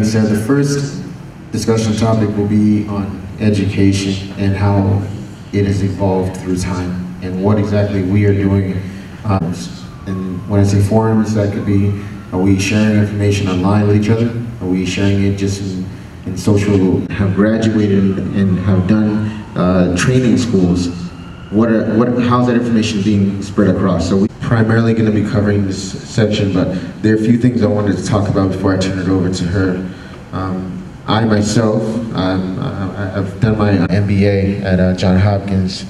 said, the first discussion topic will be on education and how it has evolved through time and what exactly we are doing. And when I say forums, that could be, are we sharing information online with each other? Are we sharing it just in social, have graduated and have done training schools? How's that information being spread across? So we're primarily going to be covering this section, but there are a few things I wanted to talk about before I turn it over to her. I myself, I've done my MBA at Johns Hopkins.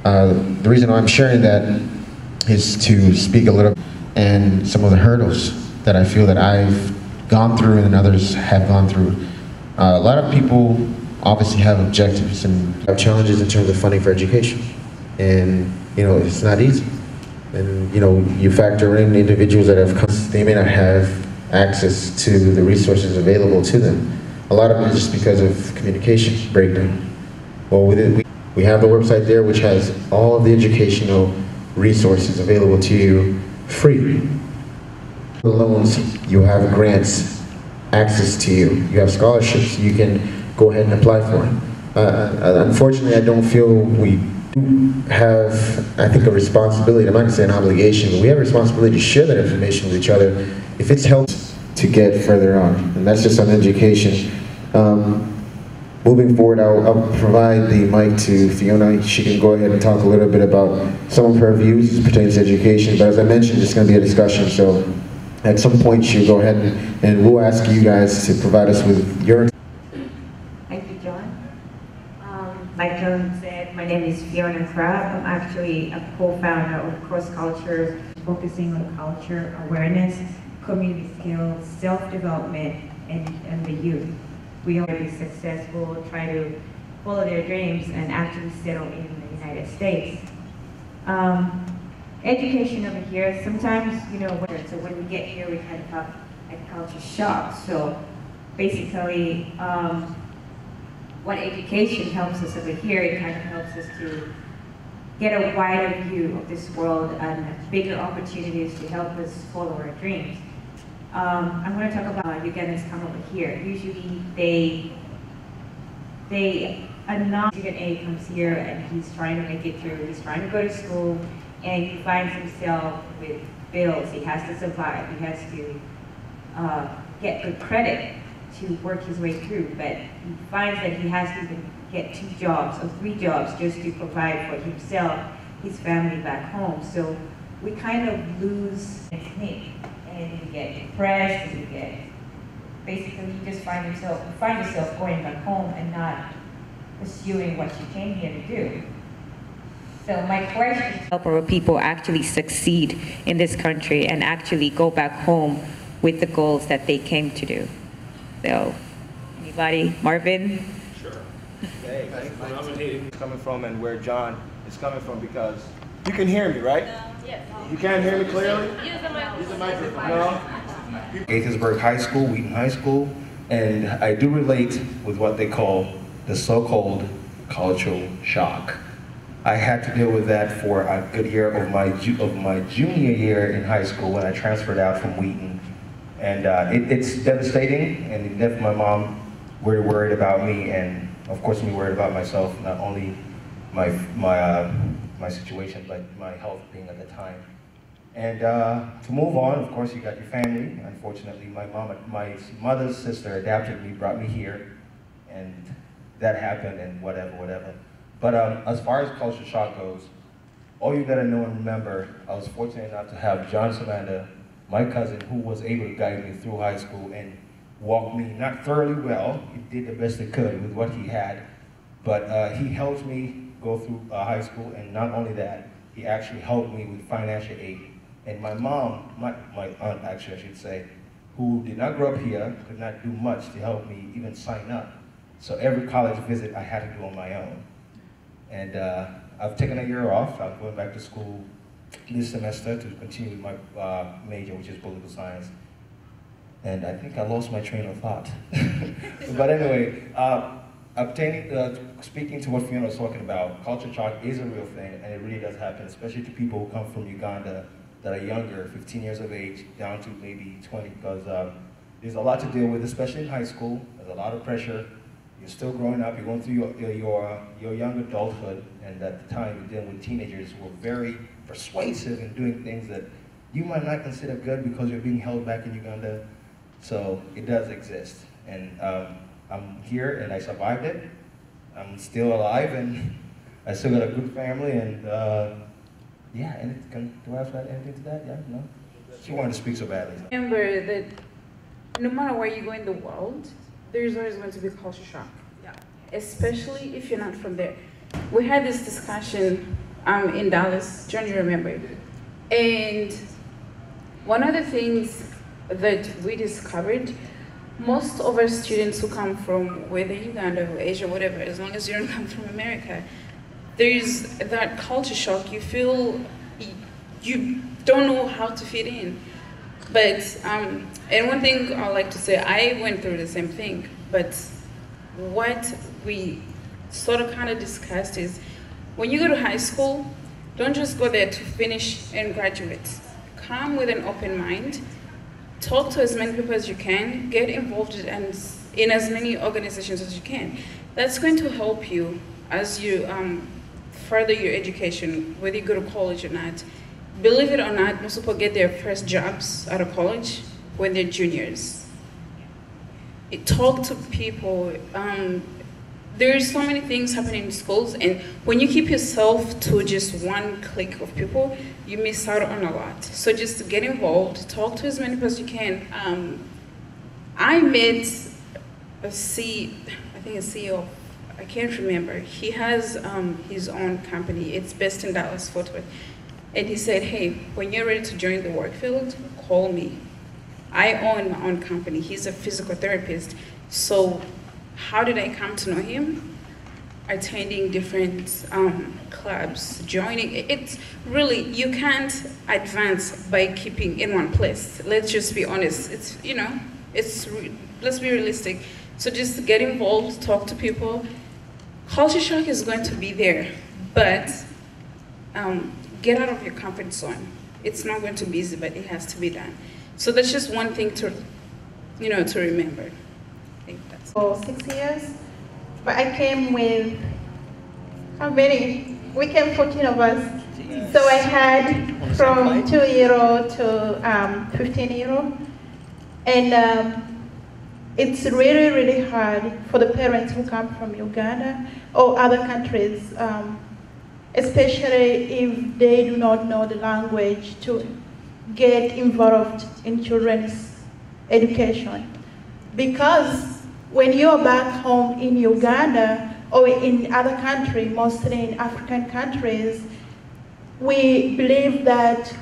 The reason why I'm sharing that is to speak a little and some of the hurdles that I feel that I've gone through and others have gone through. A lot of people obviously have objectives and have challenges in terms of funding for education. And, you know, it's not easy. And, you know, you factor in individuals that have come, they may not have access to the resources available to them. A lot of it is just because of communication breakdown. Well, we have the website there which has all of the educational resources available to you free. The loans, you have grants, access to you. You have scholarships you can go ahead and apply for. Unfortunately, I don't feel we have, I think, a responsibility, I'm not going to say an obligation, but we have a responsibility to share that information with each other if it's helped to get further on. And that's just on education. Moving forward, I'll provide the mic to Fiona. She can go ahead and talk a little bit about some of her views as pertains to education. But as I mentioned, it's going to be a discussion. So at some point, she'll go ahead and we'll ask you guys to provide us with your. Thank you, John. Like John said, my name is Fiona Crab. I'm actually a co-founder of Cross Culture, focusing on culture awareness, community skills, self-development, and the youth. We want to be successful, try to follow their dreams, and actually settle in the United States. Education over here, sometimes, you know, so when we get here, we kind of have a culture shock. So basically, what education helps us over here, it kind of helps us to get a wider view of this world and bigger opportunities to help us follow our dreams. I'm going to talk about Ugandans come over here. Usually they are not. UNAA comes here and he's trying to make it through. He's trying to go to school and he finds himself with bills. He has to survive. He has to get good credit to work his way through. But he finds that he has to even get 2 jobs or 3 jobs just to provide for himself, his family back home. So we kind of lose technique. And you get depressed, and you get, basically you just find yourself going back home and not pursuing what you came here to do. So my question is, help our people actually succeed in this country and actually go back home with the goals that they came to do. So, anybody? Marvin? Sure. Hey, where I'm coming from and where John is coming from, because you can hear me, right? Yes. You can't hear me clearly? Use the microphone. Use the microphone. No? Gaithersburg High School, Wheaton High School, and I do relate with what they call the so-called cultural shock. I had to deal with that for a good year of my junior year in high school when I transferred out from Wheaton. And it's devastating, and it left my mom very worried about me, and of course me worried about myself, not only my situation, but my health being at the time. And to move on, of course, you got your family. Unfortunately, my mother's sister adopted me, brought me here, and that happened, and whatever. But as far as culture shock goes, all you gotta know and remember, I was fortunate enough to have John Savanda, my cousin, who was able to guide me through high school and walk me, not thoroughly well, he did the best he could with what he had, but he helped me go through high school, and not only that, he actually helped me with financial aid. And my mom, my aunt actually I should say, who did not grow up here, could not do much to help me even sign up. So every college visit I had to do on my own. And I've taken a year off. I'm going back to school this semester to continue with my major, which is political science. And I think I lost my train of thought. But anyway, speaking to what Fiona was talking about, culture shock is a real thing, and it really does happen, especially to people who come from Uganda that are younger, 15 years of age, down to maybe 20, because there's a lot to deal with, especially in high school. There's a lot of pressure. You're still growing up, you're going through your young adulthood, and at the time you're dealing with teenagers who are very persuasive in doing things that you might not consider good because you're being held back in Uganda. So it does exist. And I'm here and I survived it. I'm still alive and I still got a good family, and yeah, and do I have to add anything to that? Yeah, no? She wanted to speak so badly. Remember that no matter where you go in the world, there's always going to be culture shock. Yeah. Especially if you're not from there. We had this discussion in Dallas, John, you remember? And one of the things that we discovered, most of our students who come from whether Uganda or Asia, whatever, as long as you don't come from America, there's that culture shock. You feel you don't know how to fit in. But, and one thing I like to say, I went through the same thing, but what we sort of kind of discussed is, when you go to high school, don't just go there to finish and graduate. Come with an open mind, talk to as many people as you can, get involved in as many organizations as you can. That's going to help you as you further your education, whether you go to college or not. Believe it or not, most people get their first jobs out of college when they're juniors. Talk to people. There's so many things happening in schools, and when you keep yourself to just one clique of people, you miss out on a lot. So just get involved, talk to as many people as you can. I met I think a CEO, I can't remember. He has his own company. It's based in Dallas, Fort Worth. And he said, hey, when you're ready to join the work field, call me. I own my own company. He's a physical therapist. So how did I come to know him? Attending different clubs, joining. It's really, you can't advance by keeping in one place. Let's just be honest. It's, you know, let's be realistic. So just get involved, talk to people. Culture shock is going to be there, but get out of your comfort zone. It's not going to be easy, but it has to be done. So that's just one thing to, you know, to remember. I think that's for 6 years, but I came with, how many? We came 14 of us. Jeez. So I had from 2-year-old to 15-year-old. And it's really, really hard for the parents who come from Uganda or other countries, especially if they do not know the language, to get involved in children's education. Because when you're back home in Uganda or in other countries, mostly in African countries, we believe that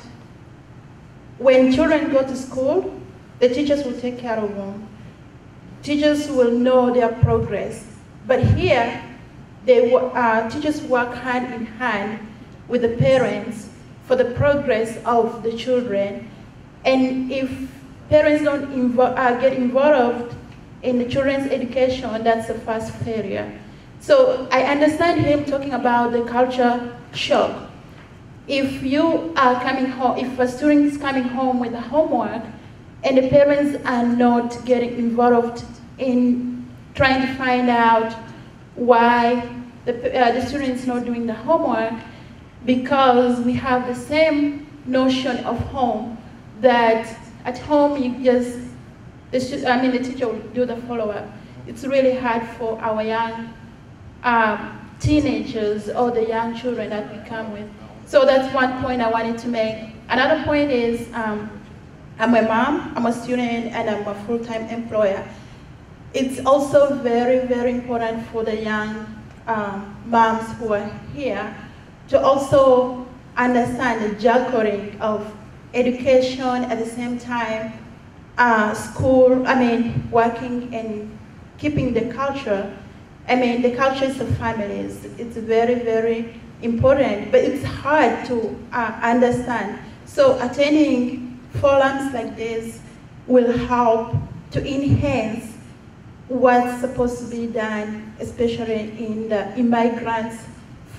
when children go to school, the teachers will take care of them. Teachers will know their progress. But here, teachers work hand in hand with the parents for the progress of the children. And if parents don't get involved in the children's education, that's the first failure. So I understand him talking about the culture shock. If you are coming home, if a student is coming home with a homework and the parents are not getting involved in trying to find out why the student is not doing the homework, because we have the same notion of home, that at home you just, the teacher will do the follow-up. It's really hard for our young teenagers or the young children that we come with. So that's one point I wanted to make. Another point is, I'm a mom, I'm a student, and I'm a full-time employer. It's also very, very important for the young moms who are here to also understand the juggling of education at the same time, working and keeping the culture. The culture is the families. It's very, very important, but it's hard to understand. So attending forums like this will help to enhance what's supposed to be done, especially in the immigrant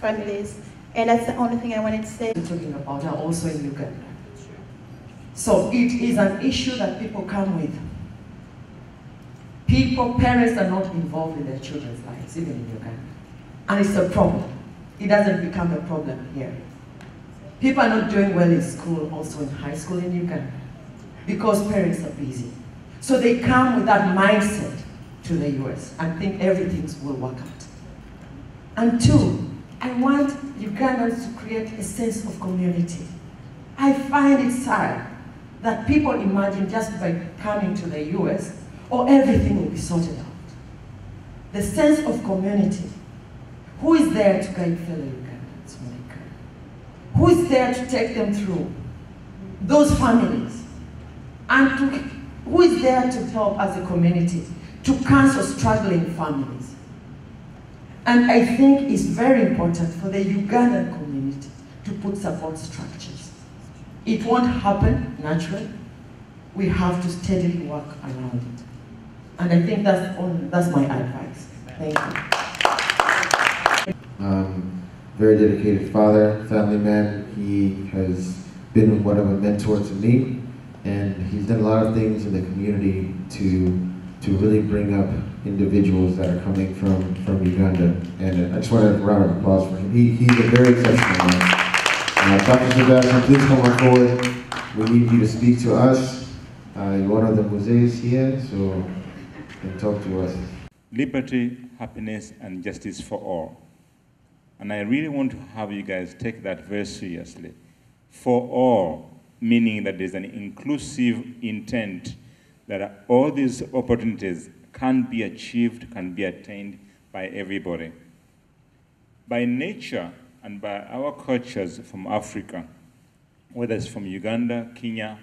families. And that's the only thing I wanted to say. Talking about are also in Uganda. So it is an issue that people come with. parents are not involved in their children's lives, even in Uganda. And it's a problem. It doesn't become a problem here. People are not doing well in school, also in high school in Uganda, because parents are busy. So they come with that mindset to the US and think everything will work out. And two, I want Ugandans to create a sense of community. I find it sad that people imagine just by coming to the US, or everything will be sorted out. The sense of community. Who is there to guide fellow Ugandans when they come? Who is there to take them through those families? And who is there to help as a community to counsel struggling families? And I think it's very important for the Ugandan community to put support structures. It won't happen naturally. We have to steadily work around it. And I think that's my advice. Thank you. Very dedicated father, family man. He has been one of a mentor to me, and he's done a lot of things in the community to really bring up individuals that are coming from Uganda. And I just want a round of applause for him. He's a very exceptional man. Dr. Sebastian, please come on forward. We need you to speak to us. You're one of the museums here, so you can talk to us. Liberty, happiness, and justice for all. And I really want to have you guys take that very seriously. For all, meaning that there's an inclusive intent that all these opportunities can be achieved, can be attained by everybody. By nature and by our cultures from Africa, whether it's from Uganda, Kenya,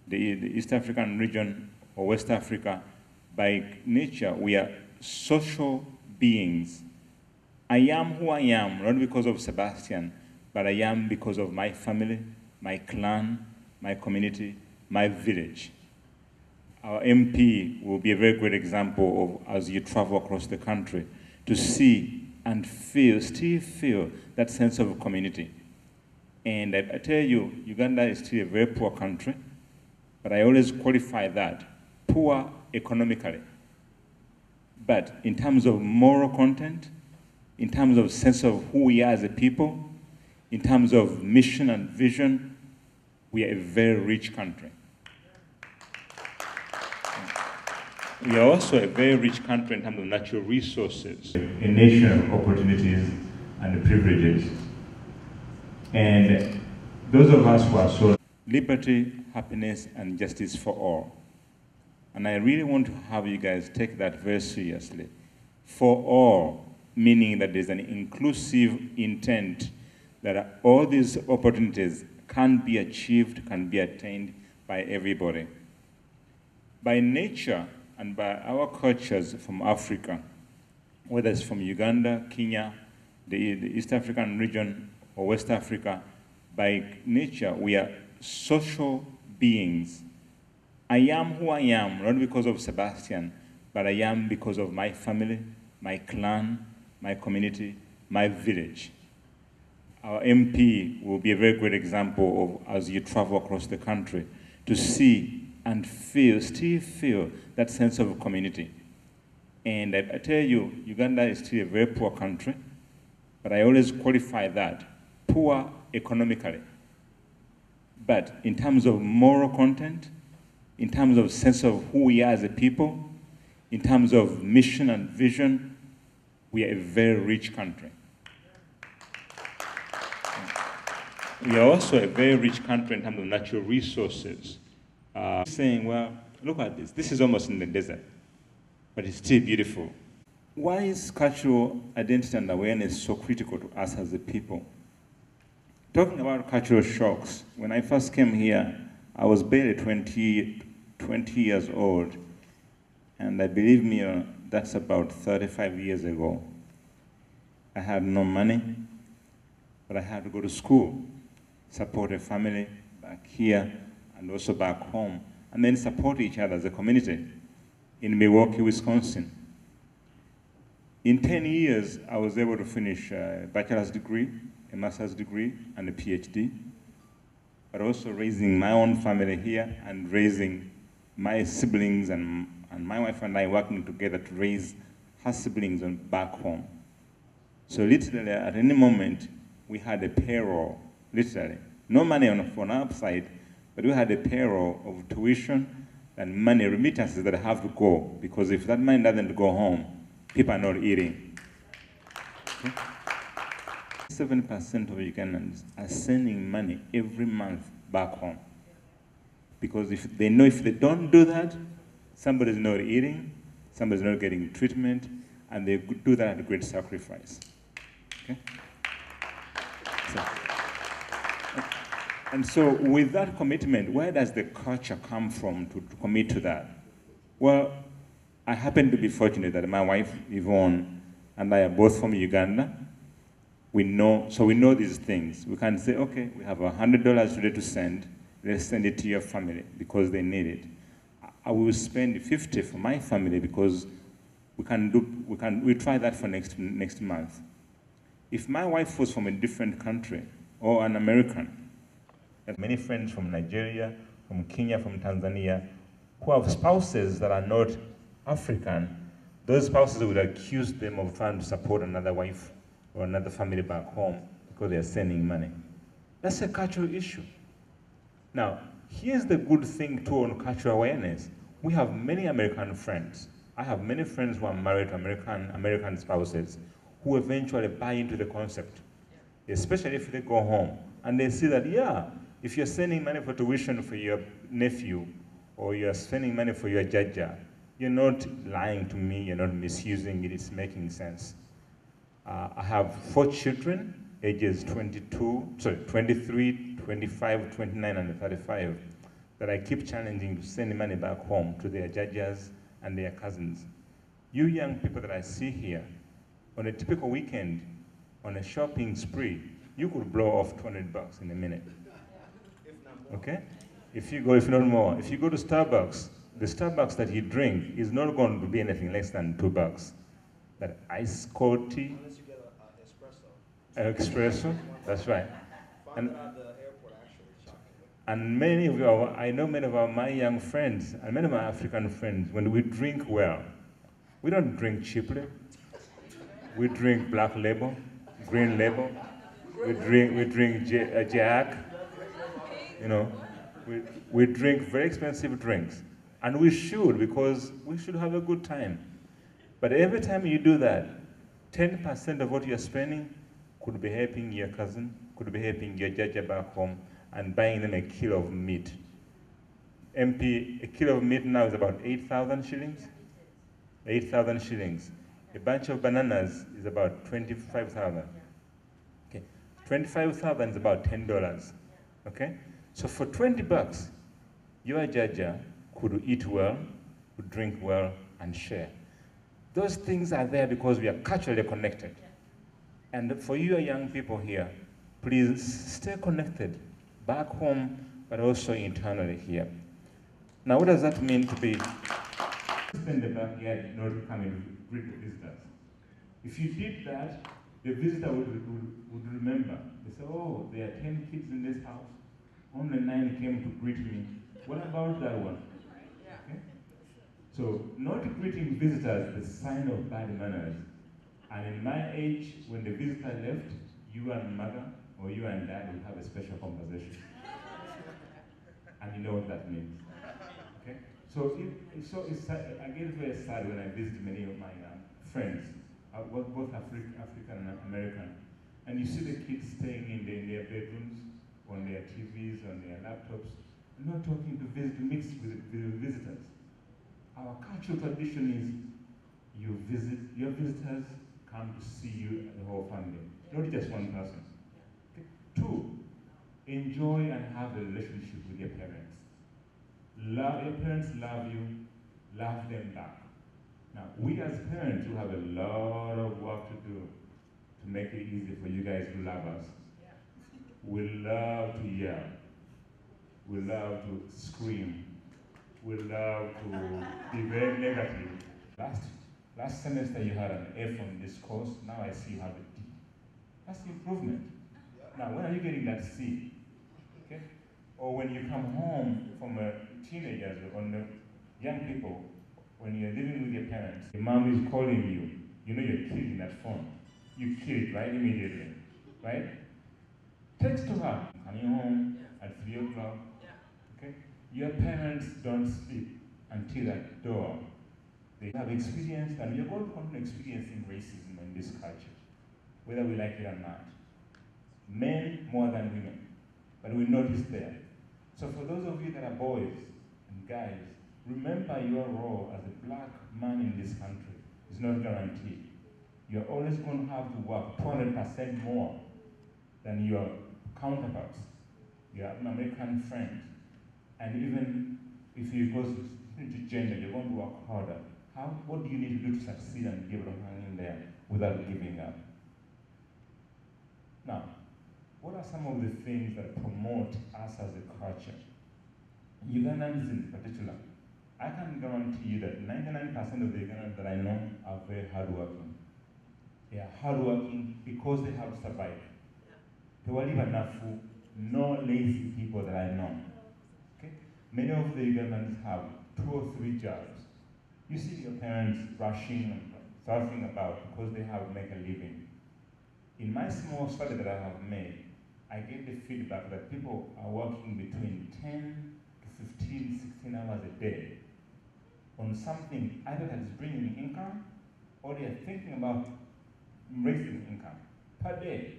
the East African region, or West Africa, by nature, we are social beings. I am who I am, not because of Sebastian, but I am because of my family, my clan, my community, my village. Our MP will be a very great example of, as you travel across the country, to see and feel, still feel that sense of community. And I tell you, Uganda is still a very poor country, but I always qualify that, poor economically. But in terms of moral content, in terms of sense of who we are as a people, in terms of mission and vision, we are a very rich country. We are also a very rich country in terms of natural resources. A nation of opportunities and privileges. And those of us who are so liberty, happiness, and justice for all. And I really want to have you guys take that very seriously. For all, meaning that there's an inclusive intent that all these opportunities can be achieved, can be attained by everybody. By nature and by our cultures from Africa, whether it's from Uganda, Kenya, the East African region, or West Africa, by nature, we are social beings. I am who I am, not because of Sebastian, but I am because of my family, my clan, my community, my village. Our MP will be a very great example of, as you travel across the country, to see and feel, still feel that sense of community. And I tell you, Uganda is still a very poor country, but I always qualify that, poor economically. But in terms of moral content, in terms of sense of who we are as a people, in terms of mission and vision, we are a very rich country. We are also a very rich country in terms of natural resources. Saying, well, look at this. This is almost in the desert, but it's still beautiful. Why is cultural identity and awareness so critical to us as a people? Talking about cultural shocks, when I first came here, I was barely 20 years old. And I believe me, that's about 35 years ago. I had no money, but I had to go to school, support a family back here and also back home, and then support each other as a community in Milwaukee, Wisconsin. In 10 years, I was able to finish a bachelor's degree, a master's degree, and a PhD, but also raising my own family here and raising my siblings and and my wife and I working together to raise her siblings back home. So literally, at any moment, we had a payroll, literally. No money on our side, but we had a payroll of tuition and money remittances that have to go, because if that money doesn't go home, people are not eating. Okay? 7% of Ugandans are sending money every month back home. Because if they know if they don't do that, somebody's not eating, somebody's not getting treatment, and they do that at a great sacrifice. Okay? And so with that commitment, where does the culture come from to commit to that? Well, I happen to be fortunate that my wife, Yvonne, and I are both from Uganda. We know these things. We can say, okay, we have $100 today to send. Let's send it to your family because they need it. I will spend 50 for my family because we try that for next month. If my wife was from a different country or an American, I have many friends from Nigeria, from Kenya, from Tanzania, who have spouses that are not African. Those spouses would accuse them of trying to support another wife or another family back home because they are sending money. That's a cultural issue. Now, here's the good thing too on cultural awareness. We have many American friends. I have many friends who are married to American spouses who eventually buy into the concept, especially if they go home and they see that, yeah, if you're sending money for tuition for your nephew or you're spending money for your jaja, you're not lying to me, you're not misusing it, it's making sense. I have 4 children, ages 23, 25, 29, and 35, that I keep challenging to send money back home to their judges and their cousins. You young people that I see here, on a typical weekend, on a shopping spree, you could blow off $200 in a minute. Okay? If not more, if you go to Starbucks, the Starbucks that you drink is not going to be anything less than $2. That iced cold tea. Unless you get an espresso. Espresso, that's right. Found it at the airport, actually, shockingly. And I know many of my young friends, and many of my African friends, when we drink well, we don't drink cheaply. We drink black label, green label. We drink Jack. You know, we drink very expensive drinks. And we should, because we should have a good time. But every time you do that, 10% of what you're spending could be helping your cousin, could be helping your jaja back home, and buying them a kilo of meat. MP, a kilo of meat now is about 8,000 shillings. 8,000 shillings. A bunch of bananas is about 25,000. Okay, 25,000 is about $10. Okay, so for $20, your jaja could eat well, could drink well, and share. Those things are there because we are culturally connected. And for you young people here, please stay connected back home, but also internally here. Now, what does that mean to be in the backyard in order to come and greet the visitors? If you did that, the visitor would remember. They say, oh, there are 10 kids in this house. Only 9 came to greet me. What about that one? Okay? So, not greeting visitors is a sign of bad manners. And in my age, when the visitor left, you and mother or you and dad will have a special conversation. And you know what that means. Okay? So, I get very sad when I visit many of my friends, both African and American, and you see the kids staying in their bedrooms, on their TVs, on their laptops, not talking to mix with visitors. Our cultural tradition is your visitors come to see you and the whole family, not just one person. Okay. 2, enjoy and have a relationship with your parents. Your parents love you, love them back. Now, we as parents will have a lot of work to do to make it easy for you guys to love us. We love to yell. We love to scream. We love to be very negative. Last semester you had an A from this course, now I see you have a D. That's improvement. Now, when are you getting that C? Okay? Or when you come home from teenagers or young people, when you're living with your parents, your mom is calling you, you know you're killing that phone. You kill it right immediately, right? Text to her, coming home at 3 o'clock, okay? Your parents don't sleep until that door. They have experienced, and we're going to continue experiencing racism in this culture, whether we like it or not. Men more than women, but we notice there. So for those of you that are boys and guys, remember your role as a black man in this country is not guaranteed. You're always going to have to work 200% more than your counterparts, your American friends. And even if you go into gender, you're going to work harder. What do you need to do to succeed and be able to hang in there without giving up? Now, what are some of the things that promote us as a culture? Ugandans in particular, I can guarantee you that 99% of the Ugandans that I know are very hardworking. They are hardworking because they have survived. They will live enough, no lazy people that I know. Okay? Many of the Ugandans have 2 or 3 jobs. You see your parents rushing and surfing about because they have to make a living. In my small study that I have made, I get the feedback that people are working between 10 to 15, 16 hours a day on something either that is bringing income or they are thinking about raising income per day.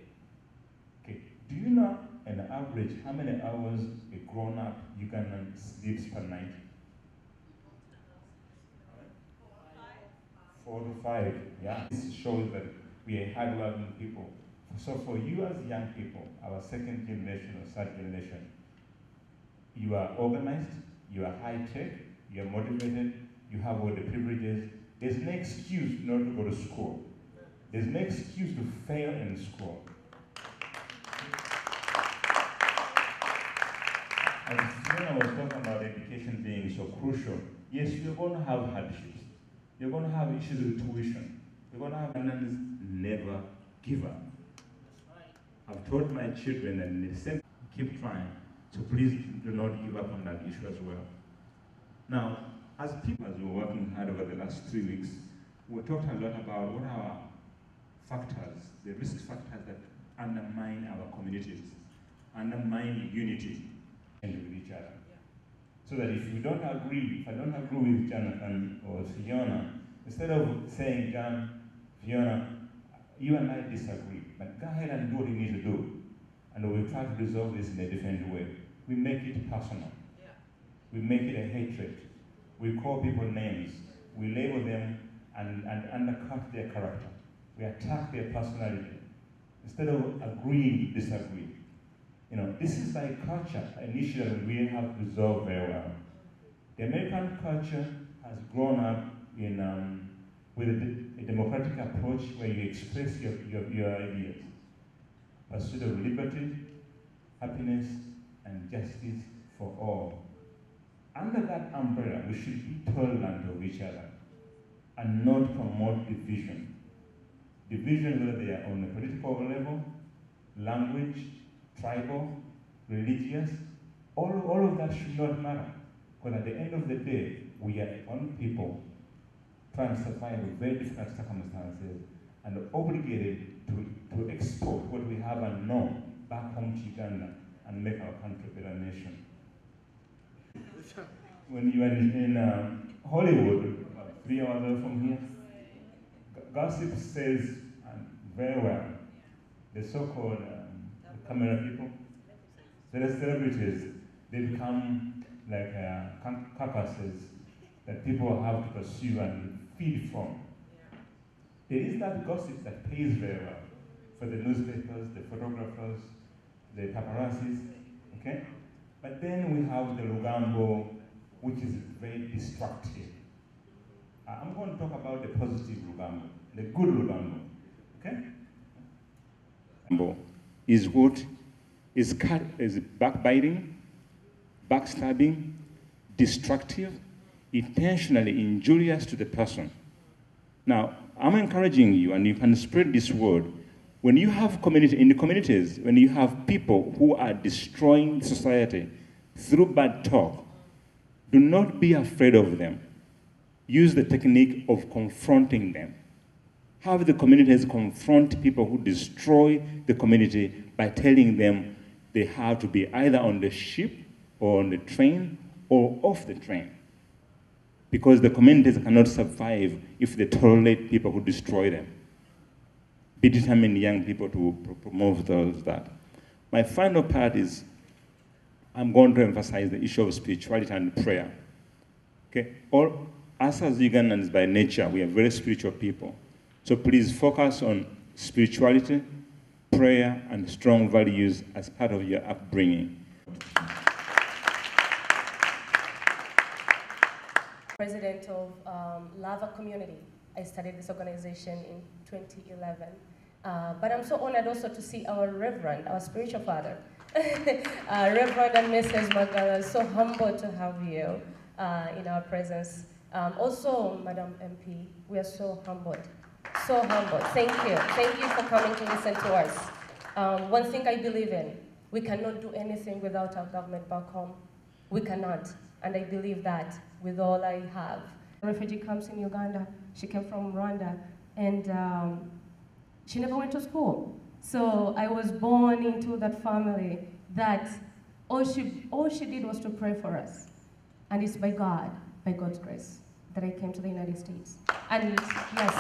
Okay, do you know on average how many hours a grown-up Ugandan sleeps per night? 4 to 5, yeah. This shows that we are hardworking people. So for you as young people, our second generation or third generation, you are organized, you are high-tech, you are motivated, you have all the privileges. There's no excuse not to go to school. There's no excuse to fail in school. And when I was talking about education being so crucial, yes, you're going to have hardships. You're going to have issues with tuition. You're going to have never give up. I've taught my children and they said, keep trying. So please do not give up on that issue as well. Now, as people, as we're working hard over the last 3 weeks, we talked a lot about what are our factors, the risk factors that undermine our communities, undermine unity and with each other. So that if you don't agree, if I don't agree with Jonathan or Fiona, instead of saying, John, Fiona, you and I disagree, but go ahead and do what you need to do. And we'll try to resolve this in a different way. We make it personal. Yeah. We make it a hatred. We call people names. We label them and undercut their character. We attack their personality. Instead of agreeing to disagree. You know, this is like culture, an issue that we have resolved very well. The American culture has grown up in with a democratic approach where you express your ideas. Pursuit of liberty, happiness, and justice for all. Under that umbrella, we should be tolerant of each other and not promote division. Division, whether they are on a political level, language, tribal, religious, all of that should not matter. Because at the end of the day, we are one people trying to survive in very difficult circumstances and obligated to export what we have and know back home to Uganda and make our country a better nation. When you are in Hollywood, about 3 hours away from here, gossip says very well, the so-called camera people, the celebrities, they become like carcasses that people have to pursue and feed from. There is that gossip that pays very well for the newspapers, the photographers, the paparazzis, okay? But then we have the Lugambo, which is very destructive. I'm going to talk about the positive Lugambo, the good Lugambo, okay? Is what is backbiting, backstabbing, destructive, intentionally injurious to the person. Now, I'm encouraging you, and you can spread this word. When you have in the communities, when you have people who are destroying society through bad talk, do not be afraid of them. use the technique of confronting them. Have the communities confront people who destroy the community by telling them they have to be either on the ship or on the train or off the train. Because the communities cannot survive if they tolerate people who destroy them. Be determined young people to promote that. My final part is, I'm going to emphasize the issue of spirituality and prayer. Okay? Us as Ugandans by nature, we are very spiritual people. So please focus on spirituality, prayer, and strong values as part of your upbringing. President of Lava Community. I started this organization in 2011. But I'm so honored also to see our Reverend, our spiritual father, Reverend and Mrs. Magala, so humble to have you in our presence. Also, Madam MP, we are so humbled. So humbled. Thank you. Thank you for coming to listen to us. One thing I believe in, we cannot do anything without our government back home. We cannot. And I believe that with all I have. Refugee camps in Uganda. She came from Rwanda. And she never went to school. So I was born into that family that all she did was to pray for us. And it's by God's grace, that I came to the United States. And yes,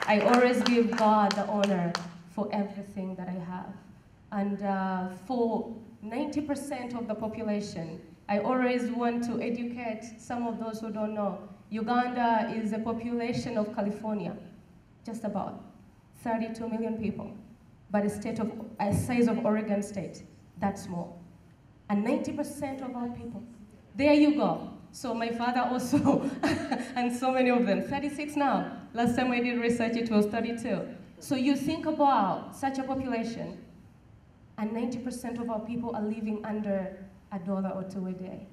I always give God the honor for everything that I have. And for 90% of the population, I always want to educate some of those who don't know. Uganda is a population of California, just about 32 million people, but a size of Oregon State, that's small. And 90% of our people, there you go. So my father also, and so many of them, 36 now. Last time I did research, it was 32. So you think about such a population, and 90% of our people are living under $1 or $2 a day.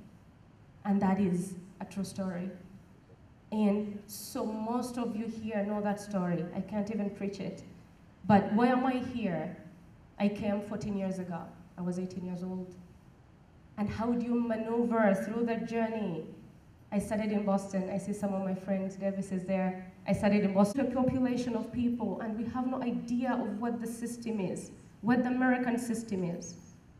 And that is a true story. And so most of you here know that story. I can't even preach it. But why am I here? I came 14 years ago. I was 18 years old. And how do you maneuver through the journey? I started in Boston. I see some of my friends, Davis is there. I started in Boston. A population of people, and we have no idea of what the system is, what the American system is.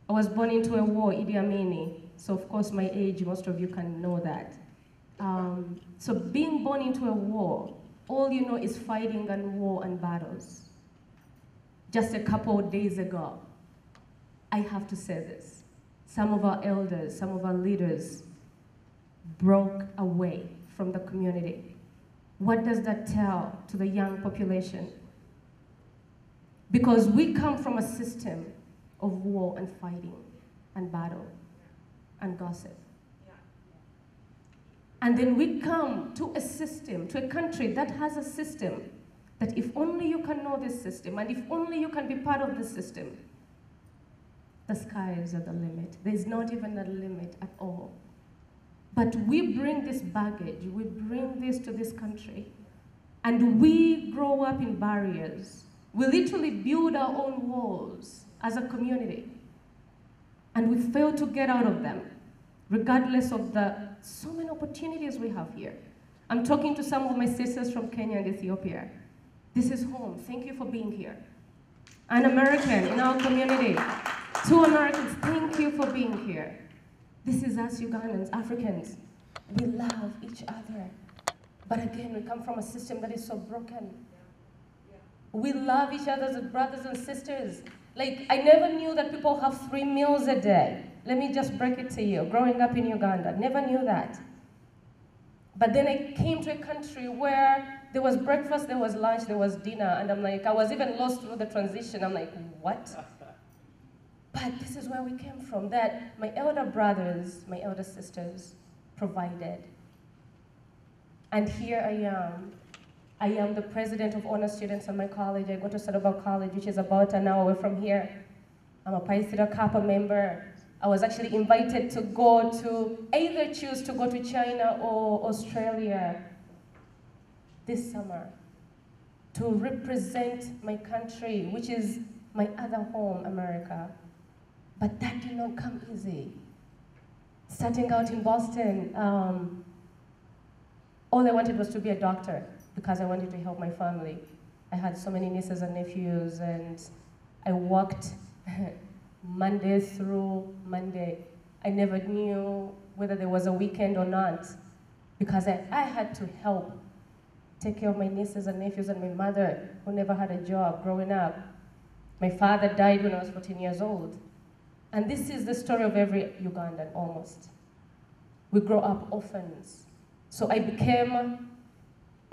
I was born into a war, Idi Amin. So of course my age, most of you can know that. So being born into a war, all you know is fighting and war and battles. Just a couple of days ago, I have to say this. Some of our elders, some of our leaders broke away from the community. What does that tell to the young population? Because we come from a system of war and fighting and battle and gossip. And then we come to a system, to a country that has a system that if only you can know this system and if only you can be part of this system, the skies are the limit. There's not even a limit at all. But we bring this baggage, we bring this to this country, and we grow up in barriers. We literally build our own walls as a community, and we fail to get out of them, regardless of the so many opportunities we have here. I'm talking to some of my sisters from Kenya and Ethiopia. This is home. Thank you for being here. An American in our community. 2 Americans, thank you for being here. This is us Ugandans, Africans. We love each other. But again, we come from a system that is so broken. We love each other as brothers and sisters. Like, I never knew that people have 3 meals a day. Let me just break it to you. Growing up in Uganda, never knew that. But then I came to a country where there was breakfast, there was lunch, there was dinner, and I'm like, I was even lost through the transition. I'm like, what? But this is where we came from, that my elder brothers, my elder sisters provided. And here I am. I am the president of honor students at my college. I go to Sadoba College, which is about an hour away from here. I'm a Pi Theta Kappa member. I was actually invited to go to, either choose to go to China or Australia this summer to represent my country, which is my other home, America. But that did not come easy. Starting out in Boston, All I wanted was to be a doctor because I wanted to help my family. I had so many nieces and nephews, and I worked Monday through Monday. I never knew whether there was a weekend or not because I had to help take care of my nieces and nephews and my mother, who never had a job growing up. My father died when I was 14 years old. And this is the story of every Ugandan, almost. We grow up orphans. So I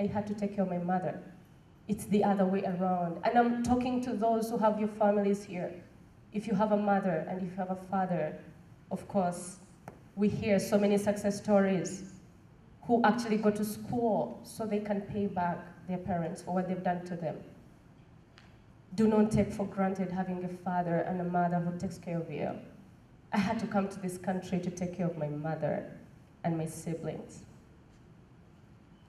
had to take care of my mother. It's the other way around. And I'm talking to those who have your families here. If you have a mother and if you have a father, of course, we hear so many success stories who actually go to school so they can pay back their parents for what they've done to them. Do not take for granted having a father and a mother who takes care of you. I had to come to this country to take care of my mother and my siblings.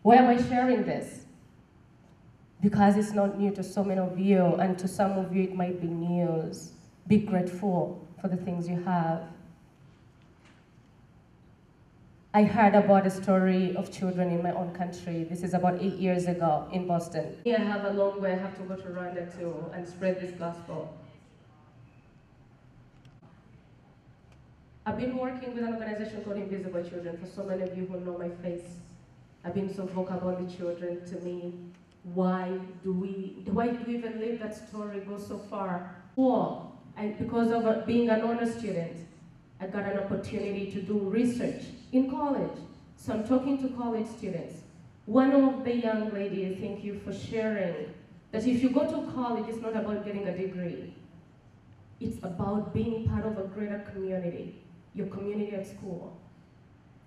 Why am I sharing this? Because it's not new to so many of you, and to some of you it might be news. Be grateful for the things you have. I heard about a story of children in my own country. This is about 8 years ago in Boston. I have a long way. I have to go to Rwanda too and spread this gospel. I've been working with an organization called Invisible Children. For so many of you who know my face, I've been so vocal about the children. To me, why did we even let that story go so far? Well, and because of being an honor student, I got an opportunity to do research in college. So I'm talking to college students. One of the young ladies, thank you for sharing, that if you go to college, it's not about getting a degree. It's about being part of a greater community, your community at school.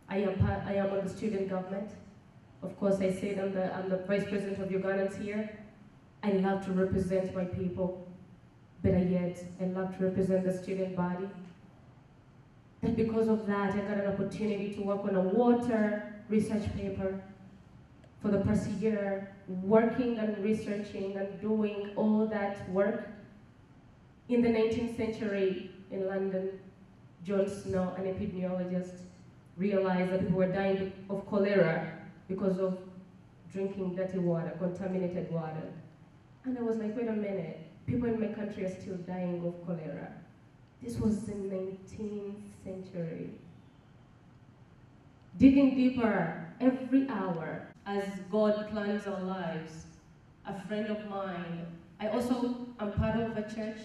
I am on the student government. Of course, I said I'm the vice president of Ugandans here. I love to represent my people. Better yet, I love to represent the student body. And because of that, I got an opportunity to work on a water research paper for the past year, working and researching and doing all that work. In the 19th century in London, John Snow, an epidemiologist, realized that people were dying of cholera because of drinking dirty water, contaminated water. And I was like, wait a minute, people in my country are still dying of cholera. This was the 19th century. Digging deeper every hour as God plans our lives. A friend of mine, I also am part of a church